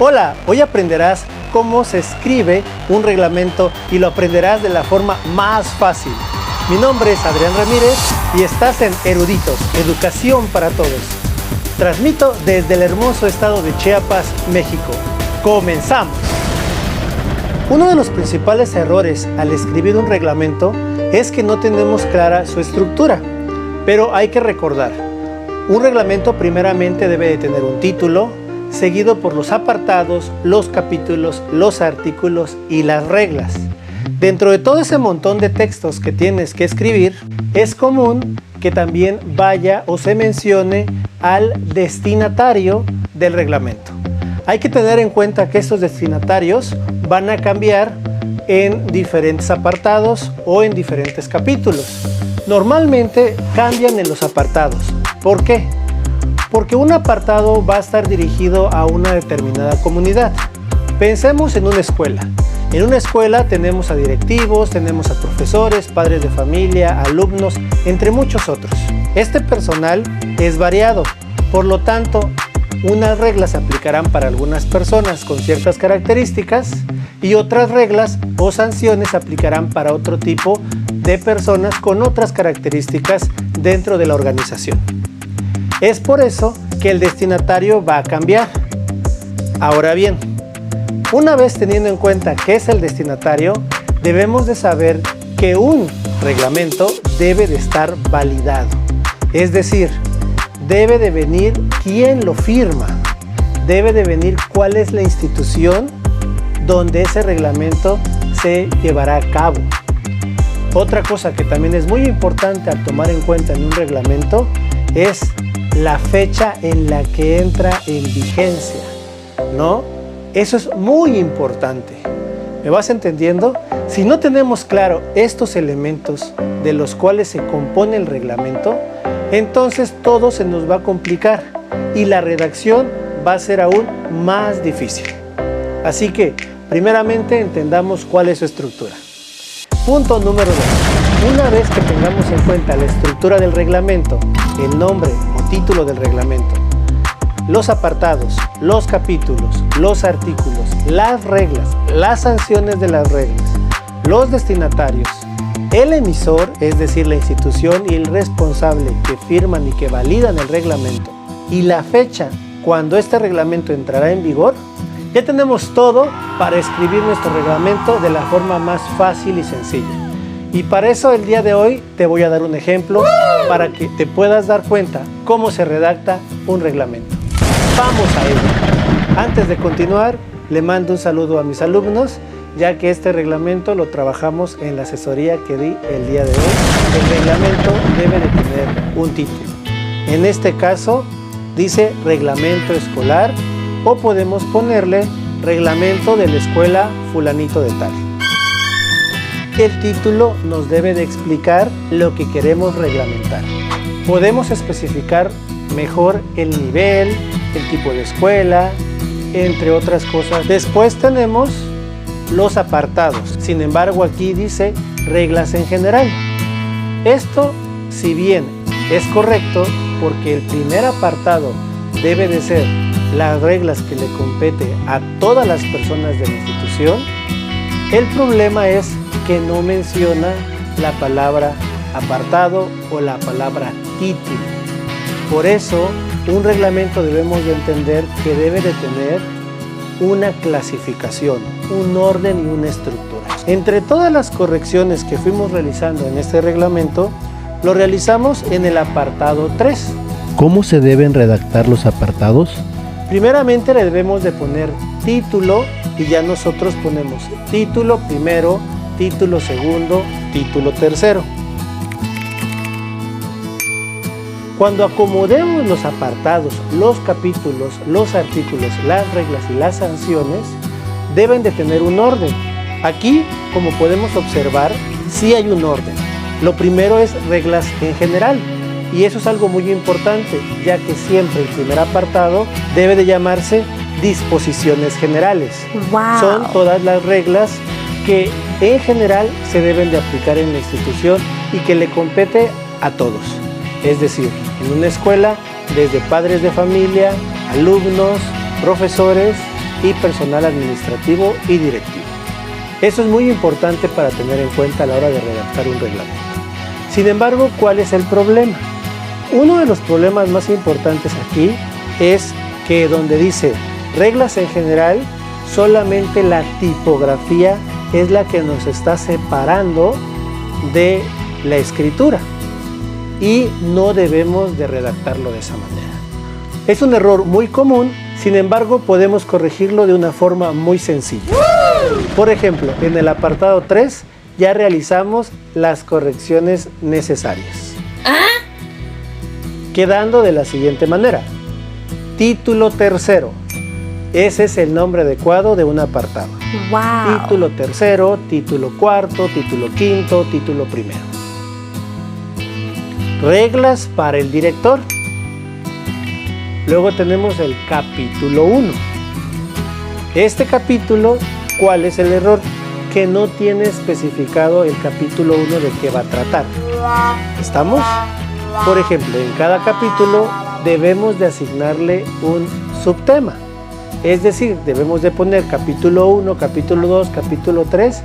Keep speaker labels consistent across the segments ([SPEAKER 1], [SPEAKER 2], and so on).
[SPEAKER 1] Hola, hoy aprenderás cómo se escribe un reglamento y lo aprenderás de la forma más fácil. Mi nombre es Adrián Ramírez y estás en Eruditos, Educación para Todos. Transmito desde el hermoso estado de Chiapas, México. ¡Comenzamos! Uno de los principales errores al escribir un reglamento es que no tenemos clara su estructura. Pero hay que recordar, un reglamento primeramente debe de tener un título, seguido por los apartados, los capítulos, los artículos y las reglas. Dentro de todo ese montón de textos que tienes que escribir, es común que también vaya o se mencione al destinatario del reglamento. Hay que tener en cuenta que estos destinatarios van a cambiar en diferentes apartados o en diferentes capítulos. Normalmente cambian en los apartados. ¿Por qué? Porque un apartado va a estar dirigido a una determinada comunidad. Pensemos en una escuela. En una escuela tenemos a directivos, tenemos a profesores, padres de familia, alumnos, entre muchos otros. Este personal es variado, por lo tanto, unas reglas se aplicarán para algunas personas con ciertas características y otras reglas o sanciones se aplicarán para otro tipo de personas con otras características dentro de la organización. Es por eso que el destinatario va a cambiar. Ahora bien, una vez teniendo en cuenta qué es el destinatario, debemos de saber que un reglamento debe de estar validado. Es decir, debe de venir quién lo firma, debe de venir cuál es la institución donde ese reglamento se llevará a cabo. Otra cosa que también es muy importante al tomar en cuenta en un reglamento es la fecha en la que entra en vigencia, ¿no? Eso es muy importante. ¿Me vas entendiendo? Si no tenemos claro estos elementos de los cuales se compone el reglamento, entonces todo se nos va a complicar y la redacción va a ser aún más difícil. Así que, primeramente, entendamos cuál es su estructura. Punto número 2. Una vez que tengamos en cuenta la estructura del reglamento, el nombre o título del reglamento, los apartados, los capítulos, los artículos, las reglas, las sanciones de las reglas, los destinatarios, el emisor, es decir, la institución y el responsable que firman y que validan el reglamento, y la fecha cuando este reglamento entrará en vigor, ya tenemos todo para escribir nuestro reglamento de la forma más fácil y sencilla. Y para eso el día de hoy te voy a dar un ejemplo para que te puedas dar cuenta cómo se redacta un reglamento. ¡Vamos a ello! Antes de continuar, le mando un saludo a mis alumnos, ya que este reglamento lo trabajamos en la asesoría que di el día de hoy. El reglamento debe de tener un título. En este caso, dice reglamento escolar o podemos ponerle reglamento de la escuela fulanito de tal. El título nos debe de explicar lo que queremos reglamentar. Podemos especificar mejor el nivel, el tipo de escuela, entre otras cosas. Después tenemos los apartados. Sin embargo, aquí dice reglas en general. Esto, si bien es correcto, porque el primer apartado debe de ser las reglas que le compete a todas las personas de la institución, el problema es que no menciona la palabra apartado o la palabra título. Por eso, un reglamento debemos de entender que debe de tener una clasificación, un orden y una estructura. Entre todas las correcciones que fuimos realizando en este reglamento, lo realizamos en el apartado 3.
[SPEAKER 2] ¿Cómo se deben redactar los apartados?
[SPEAKER 1] Primeramente le debemos de poner título y ya nosotros ponemos título primero, título segundo, título tercero. Cuando acomodemos los apartados, los capítulos, los artículos, las reglas y las sanciones, deben de tener un orden. Aquí, como podemos observar, sí hay un orden. Lo primero es reglas en general, y eso es algo muy importante, ya que siempre el primer apartado debe de llamarse disposiciones generales.
[SPEAKER 3] ¡Wow!
[SPEAKER 1] Son todas las reglas que en general se deben de aplicar en la institución y que le compete a todos. Es decir, en una escuela, desde padres de familia, alumnos, profesores y personal administrativo y directivo. Eso es muy importante para tener en cuenta a la hora de redactar un reglamento. Sin embargo, ¿cuál es el problema? Uno de los problemas más importantes aquí es que donde dice reglas en general, solamente la tipografía es la que nos está separando de la escritura y no debemos de redactarlo de esa manera. Es un error muy común, sin embargo podemos corregirlo de una forma muy sencilla. Por ejemplo, en el apartado 3 ya realizamos las correcciones necesarias, quedando de la siguiente manera. Título tercero. Ese es el nombre adecuado de un apartado.
[SPEAKER 3] Wow.
[SPEAKER 1] Título tercero, título cuarto, título quinto, título primero. Reglas para el director. Luego tenemos el capítulo 1. Este capítulo, ¿cuál es el error? Que no tiene especificado el capítulo 1 de qué va a tratar. ¿Estamos? Por ejemplo, en cada capítulo debemos de asignarle un subtema. Es decir, debemos de poner capítulo 1, capítulo 2, capítulo 3,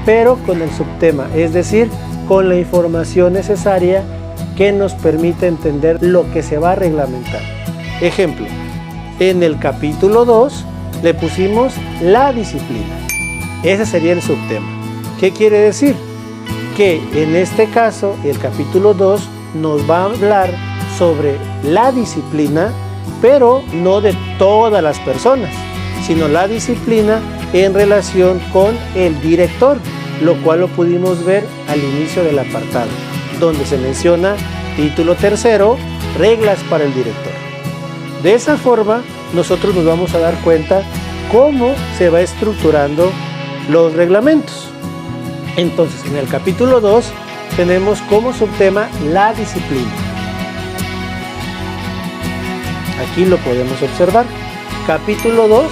[SPEAKER 1] pero con el subtema, es decir, con la información necesaria que nos permite entender lo que se va a reglamentar. Ejemplo, en el capítulo 2 le pusimos la disciplina. Ese sería el subtema. ¿Qué quiere decir? Que en este caso, el capítulo 2 nos va a hablar sobre la disciplina, pero no de todas las personas, sino la disciplina en relación con el director, lo cual lo pudimos ver al inicio del apartado, donde se menciona título tercero, reglas para el director. De esa forma, nosotros nos vamos a dar cuenta cómo se va estructurando los reglamentos. Entonces, en el capítulo 2 tenemos como subtema la disciplina. Aquí lo podemos observar. Capítulo 2,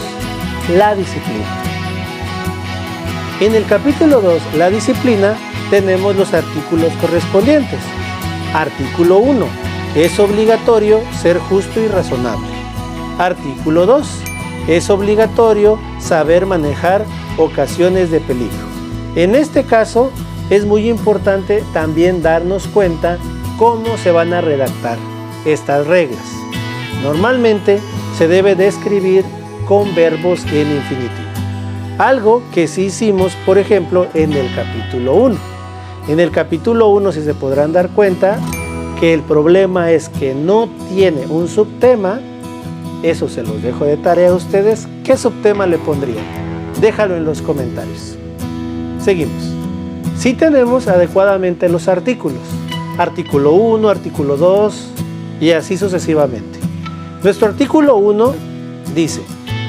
[SPEAKER 1] la disciplina. En el capítulo 2, la disciplina, tenemos los artículos correspondientes. Artículo 1. Es obligatorio ser justo y razonable. Artículo 2. Es obligatorio saber manejar ocasiones de peligro. En este caso, es muy importante también darnos cuenta cómo se van a redactar estas reglas. Normalmente se debe de escribir con verbos en infinitivo. Algo que sí hicimos, por ejemplo, en el capítulo 1. En el capítulo 1, si se podrán dar cuenta, que el problema es que no tiene un subtema. Eso se los dejo de tarea a ustedes. ¿Qué subtema le pondrían? Déjalo en los comentarios. Seguimos. Sí tenemos adecuadamente los artículos. Artículo 1, artículo 2 y así sucesivamente. Nuestro artículo 1 dice: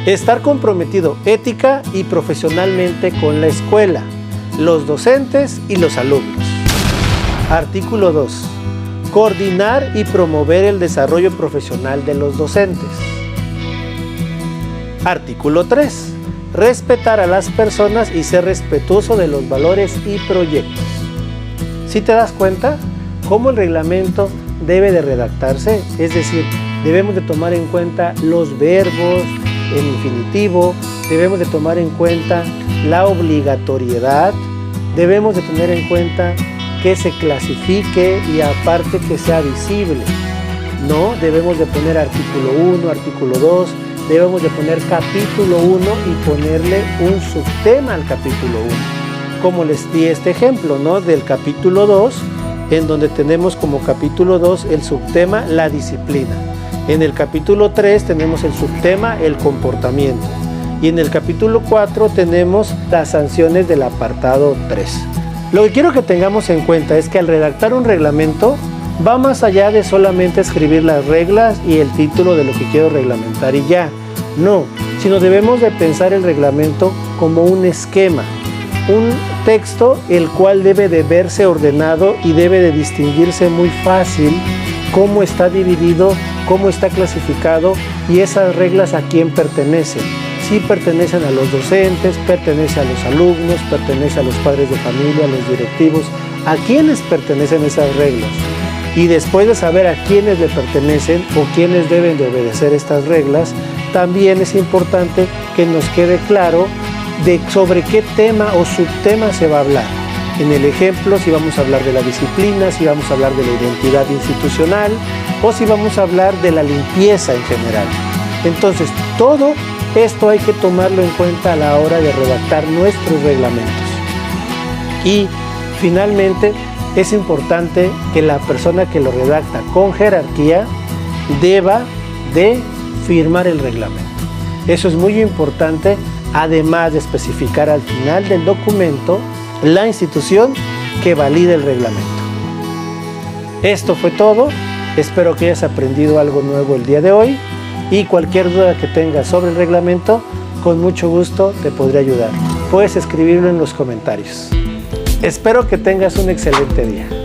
[SPEAKER 1] estar comprometido ética y profesionalmente con la escuela, los docentes y los alumnos. Artículo 2. Coordinar y promover el desarrollo profesional de los docentes. Artículo 3. Respetar a las personas y ser respetuoso de los valores y proyectos. ¿Sí te das cuenta cómo el reglamento debe de redactarse? Es decir, debemos de tomar en cuenta los verbos en infinitivo, debemos de tomar en cuenta la obligatoriedad, debemos de tener en cuenta que se clasifique y aparte que sea visible. No, debemos de poner artículo 1, artículo 2, debemos de poner capítulo 1 y ponerle un subtema al capítulo 1. Como les di este ejemplo, ¿no?, del capítulo 2, en donde tenemos como capítulo 2 el subtema la disciplina. En el capítulo 3 tenemos el subtema el comportamiento. Y en el capítulo 4 tenemos las sanciones del apartado 3. Lo que quiero que tengamos en cuenta es que al redactar un reglamento va más allá de solamente escribir las reglas y el título de lo que quiero reglamentar y ya. No, sino debemos de pensar el reglamento como un esquema, un texto el cual debe de verse ordenado y debe de distinguirse muy fácil cómo está dividido, cómo está clasificado y esas reglas a quién pertenecen. Si pertenecen a los docentes, pertenece a los alumnos, pertenece a los padres de familia, a los directivos, ¿a quiénes pertenecen esas reglas? Y después de saber a quiénes le pertenecen o quiénes deben de obedecer estas reglas, también es importante que nos quede claro sobre qué tema o subtema se va a hablar. En el ejemplo, si vamos a hablar de la disciplina, si vamos a hablar de la identidad institucional o si vamos a hablar de la limpieza en general. Entonces, todo esto hay que tomarlo en cuenta a la hora de redactar nuestros reglamentos. Y finalmente, es importante que la persona que lo redacta con jerarquía deba de firmar el reglamento. Eso es muy importante, además de especificar al final del documento la institución que valide el reglamento. Esto fue todo. Espero que hayas aprendido algo nuevo el día de hoy y cualquier duda que tengas sobre el reglamento, con mucho gusto te podré ayudar. Puedes escribirlo en los comentarios. Espero que tengas un excelente día.